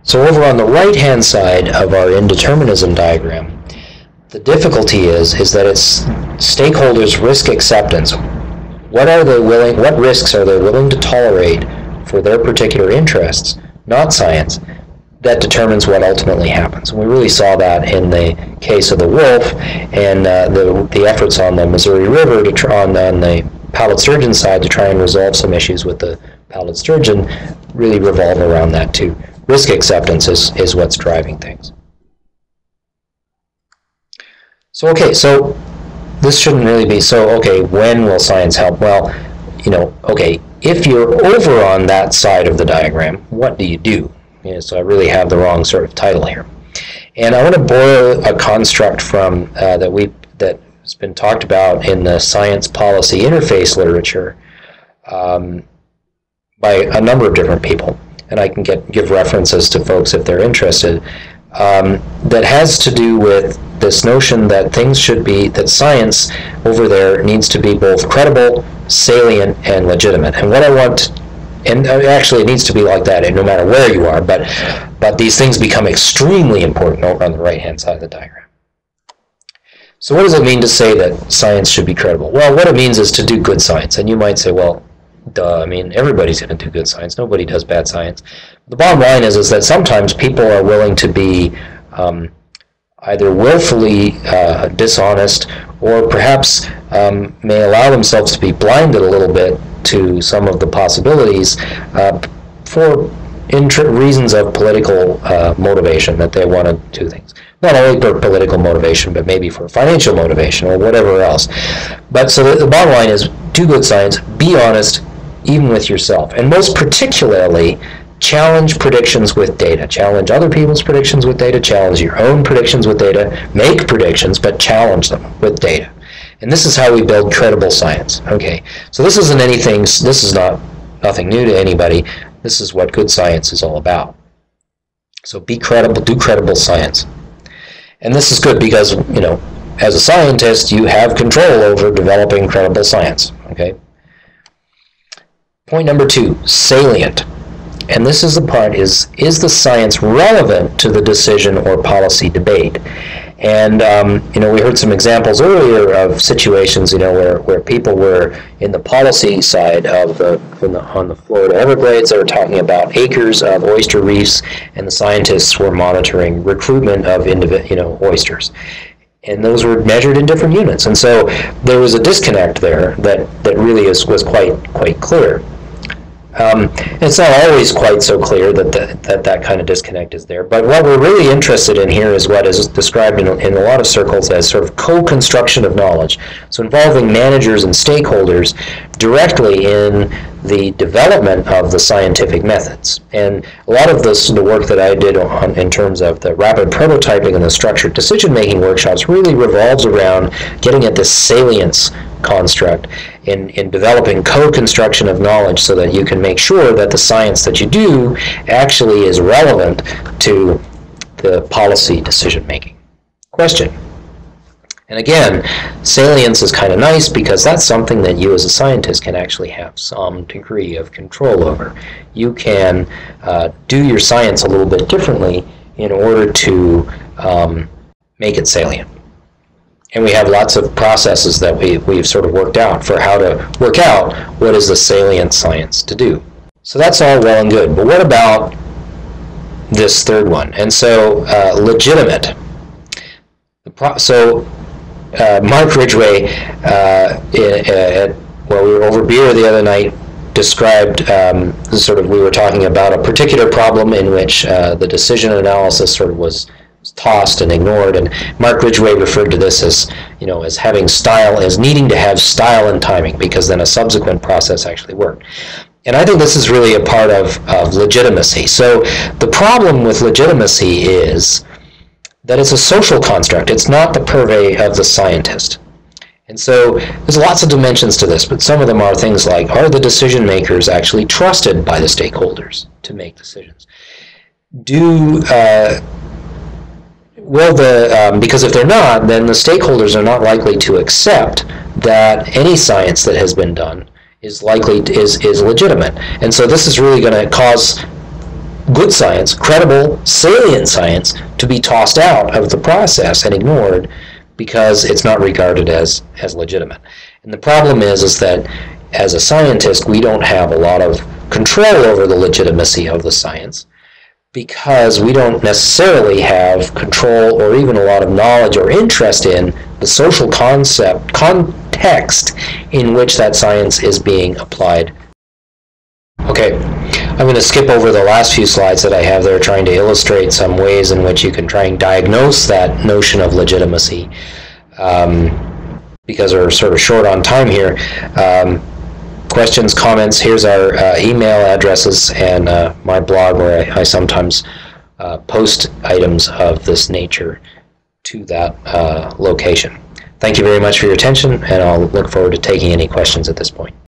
So over on the right-hand side of our indeterminism diagram, the difficulty is that it's stakeholders' risk acceptance. What risks are they willing to tolerate for their particular interests, not science, that determines what ultimately happens. And we really saw that in the case of the wolf, and the efforts on the Missouri River on the pallid sturgeon side to try and resolve some issues with the pallid sturgeon really revolve around that too. Risk acceptance is what's driving things. So okay, so this shouldn't really be okay, when will science help? Well, okay, if you're over on that side of the diagram, what do you do? So I really have the wrong sort of title here. And I want to borrow a construct from that's been talked about in the science policy interface literature by a number of different people. And I can give references to folks if they're interested. That has to do with this notion that that science over there needs to be both credible, salient, and legitimate. And what I want, and actually it needs to be like that no matter where you are, but these things become extremely important over on the right-hand side of the diagram. So what does it mean to say that science should be credible? Well, what it means is to do good science. And you might say, well, duh, I mean, everybody's going to do good science. Nobody does bad science. The bottom line is that sometimes people are willing to be either willfully dishonest or perhaps may allow themselves to be blinded a little bit to some of the possibilities for reasons of political motivation, that they want to do things. Not only for political motivation, but maybe for financial motivation or whatever else. But so the bottom line is, do good science, be honest, even with yourself. And most particularly, challenge predictions with data. Challenge other people's predictions with data, challenge your own predictions with data, make predictions, but challenge them with data. And this is how we build credible science. Okay, so this isn't anything, this is nothing new to anybody. This is what good science is all about. So be credible, do credible science. And this is good because, as a scientist, you have control over developing credible science. Okay. Point number 2, salient. And this is the part, is the science relevant to the decision or policy debate? And, we heard some examples earlier of situations, where people were in the policy side of on the Florida Everglades. They were talking about acres of oyster reefs, and the scientists were monitoring recruitment of oysters. And those were measured in different units. And so there was a disconnect there that really was quite clear. It's not always quite so clear that kind of disconnect is there, but what we're really interested in here is what is described in a lot of circles as sort of co-construction of knowledge, so involving managers and stakeholders directly in the development of the scientific methods. And a lot of the work that I did in terms of the rapid prototyping and the structured decision-making workshops really revolves around getting at this salience construct in developing co-construction of knowledge so that you can make sure that the science that you do actually is relevant to the policy decision-making. Question. And again, salience is kind of nice because that's something that you as a scientist can actually have some degree of control over. You can do your science a little bit differently in order to make it salient. And we have lots of processes that we've sort of worked out for how to work out what is the salient science to do. So that's all well and good, but what about this third one? And so legitimate. Mark Ridgway, we were over beer the other night, described we were talking about a particular problem in which the decision analysis sort of was tossed and ignored, and Mark Ridgway referred to this as, as having style, as needing to have style and timing, because then a subsequent process actually worked. And I think this is really a part of legitimacy. So the problem with legitimacy is that it's a social construct. It's not the purvey of the scientist. And so there's lots of dimensions to this, but some of them are things like, are the decision makers actually trusted by the stakeholders to make decisions? Because if they're not, then the stakeholders are not likely to accept that any science that has been done is legitimate. And so this is really going to cause good science, credible, salient science, to be tossed out of the process and ignored because it's not regarded as legitimate. And the problem is that as a scientist, we don't have a lot of control over the legitimacy of the science because we don't necessarily have control or even a lot of knowledge or interest in the social context in which that science is being applied. Okay, I'm going to skip over the last few slides that I have there, trying to illustrate some ways in which you can try and diagnose that notion of legitimacy, because we're sort of short on time here. Questions, comments, here's our email addresses and my blog where I sometimes post items of this nature to that location. Thank you very much for your attention, and I'll look forward to taking any questions at this point.